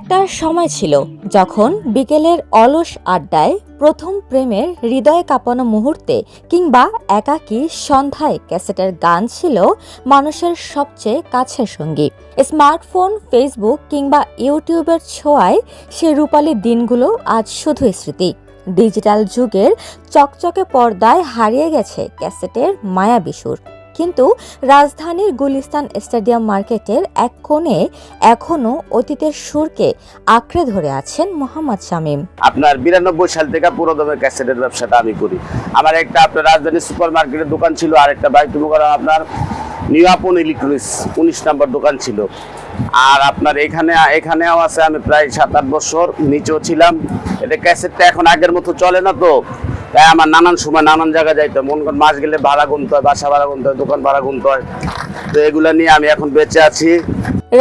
একটা সময় ছিল যখন বিকেলের অলস আড্ডায় প্রথম প্রেমের হৃদয় কাঁপানো মুহূর্তে কিংবা একাকী সন্ধ্যায় ক্যাসেটের গান ছিল মানুষের সবচেয়ে কাছের সঙ্গী। স্মার্টফোন, ফেসবুক কিংবা ইউটিউবের ছোঁয়ায় সে রূপালী দিনগুলো আজ শুধুই স্মৃতি। ডিজিটাল যুগের চকচকে পর্দায় হারিয়ে গেছে ক্যাসেটের মায়াবী সুর। কিন্তু রাজধানীর গুলিস্তান স্টেডিয়াম মার্কেটের এক কোণে এখনো অতীতের সুরকে আঁকড়ে ধরে আছেন মোহাম্মদ শামীম। আপনার 92 সাল থেকে পুরোদমে ক্যাসেটের ব্যবসাটা আমি করি। আমার একটা আপনার রাজধানী সুপার মার্কেটের দোকান ছিল, আর একটা বাইতুমুগরা আপনার নিউ আপন ইলেকট্রনিক্স 19 নম্বর দোকান ছিল। আর আপনার এখানেও আছে আমি প্রায় 7-8 বছর নিচেও ছিলাম। এটা ক্যাসেটটা এখন আগের মতো চলে না, তো তাই আমার নানান সময় নানান জায়গায় যাইতে হয়। মন করেন মাস গেলে ভাড়া গুনতে হয়, বাসা ভাড়া গুনতে হয়, দোকান ভাড়া গুনতে হয়। তো এগুলা নিয়ে আমি এখন বেঁচে আছি।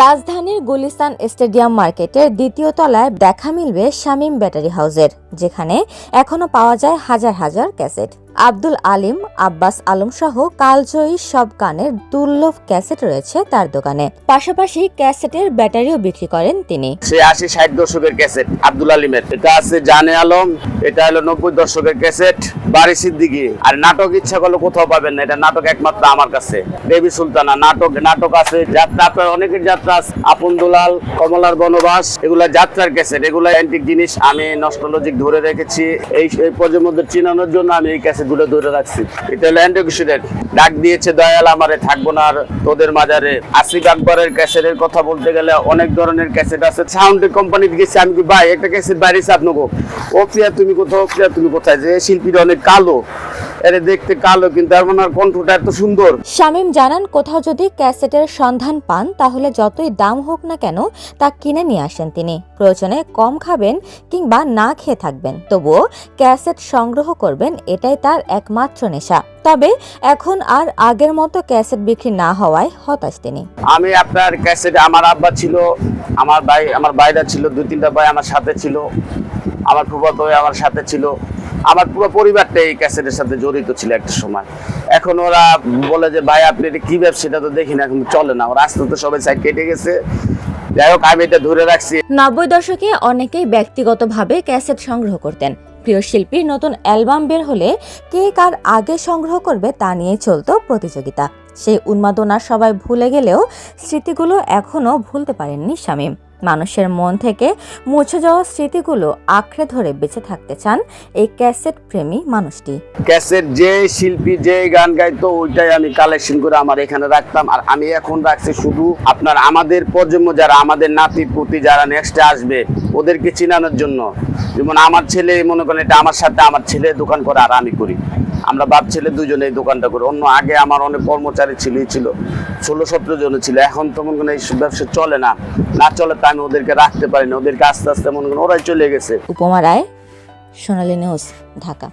রাজধানীর গুলিস্তান স্টেডিয়াম মার্কেটের দ্বিতীয় তলায় দেখা মিলবে শামীম ব্যাটারি হাউসের, যেখানে এখনো পাওয়া যায় হাজার হাজার ক্যাসেট। আব্দুল আলিম, আব্বাস আলম সহ কালজয়ী সব গানের দুর্লভ ক্যাসেট রয়েছে তার দোকানে। পাশাপাশি ক্যাসেটের ব্যাটারিও বিক্রি করেন তিনি। 80-60 দশকের ক্যাসেট আব্দুল আলিমের, এটা আছে জানে আলম, এটা হলো 90 দশকের ক্যাসেট বারি সিদ্দিকী। আর নাটক ইচ্ছা করলে কোথাও পাবেন না, এটা নাটক একমাত্র আমার কাছে। দেবী সুলতানা নাটক আছে, যাত্রা আপনার অনেকের যাত্রা আছে, আপন দুলাল, কমলার বনবাস, এগুলা যাত্রার ক্যাসেট, এগুলা অ্যান্টিক জিনিস আমি নস্টালজিক ধরে রেখেছি। এই প্রজন্মদের চিনানোর জন্য আমি এই ক্যাসেট গুলো ধরে রাখছি। এটা হলো অ্যান্টিকুশনের ডাক দিয়েছে দয়াল আমারে, থাকবো না আর তোদের মাজারে। আসিফ আকবরের ক্যাসেটের কথা বলতে গেলে অনেক ধরনের ক্যাসেট আছে। সাউন্ড কোম্পানি গেছি আমি, ভাই একটা ক্যাসেট বাইরেছে আপনাকে, ও প্রিয়া তুমি কোথাও, প্রিয়া তুমি কোথায়, যে শিল্পীটা অনেক কালো, এরে দেখতে কালো কিন্তু আর ওনার কণ্ঠটা এত সুন্দর। শামীম জানান, কোথাও যদি ক্যাসেটের সন্ধান পান তাহলে যতই দাম হোক না কেন তা কিনে নিয়ে আসেন তিনি। প্রয়োজনে কম খাবেন কিংবা না খেয়ে থাকবেন, তবুও ক্যাসেট সংগ্রহ করবেন, এটাই তার একমাত্র নেশা। তবে এখন আর আগের মতো ক্যাসেট বিক্রি না হওয়ায় হতাশ তিনি। আমি আপনার ক্যাসেট, আমার আব্বা ছিল, আমার ভাইরা ছিল, 2-3টা ভাই আমার সাথে ছিল, আমার ফুফাতো ভাই আমার সাথে ছিল, আমার পুরো পরিবারটা এই ক্যাসেটের সাথে জড়িত ছিল একটা সময়। এখন ওরা বলে যে ভাই আপনি এটা কি ব্যবসাটা তো দেখি না, এখন চলে না, ওরা আস্তে আস্তে সবাই সাইড কেটে গেছে। যাই হোক আমি এটা ধরে রাখছি। 90 দশকে অনেকেই ব্যক্তিগতভাবে ক্যাসেট সংগ্রহ করতেন। প্রিয় শিল্পীর নতুন অ্যালবাম বের হলে কে কার আগে সংগ্রহ করবে তা নিয়ে চলতো প্রতিযোগিতা। সেই উন্মাদনা সবাই ভুলে গেলেও স্মৃতিগুলো এখনো ভুলতে পারেননি শামীম। মানুষের মন থেকে মুছে যাওয়া স্মৃতিগুলো আঁকড়ে ধরে বেঁচে থাকতে চান এই ক্যাসেট প্রেমী মানুষটি। ক্যাসেট যে শিল্পী যে গান গাইতো ওইটাই আমি কালেকশন করে আমার এখানে রাখতাম। আর আমি এখন রাখছি শুধু আপনার আমাদের প্রজন্ম, যারা আমাদের নাতি পুতি যারা নেক্সটে আসবে ওদেরকে চিনানোর জন্য। যেমন আমার ছেলে মনে করেন এটা আমার সাথে, আমার ছেলে দোকান করে আর আমি করি, আমরা বাপ ছেলে দুজনে এই দোকানটা করি। অন্য আগে আমার অনেক কর্মচারী ছিল 16-17 জন ছিল। এখন তো মনে করেন এই ব্যবসা চলে না চলে, তা আমি ওদেরকে রাখতে পারি না, ওদেরকে আস্তে আস্তে মনে করেন ওরাই চলে গেছে। উপমা রায়, সোনালী নিউজ, ঢাকা।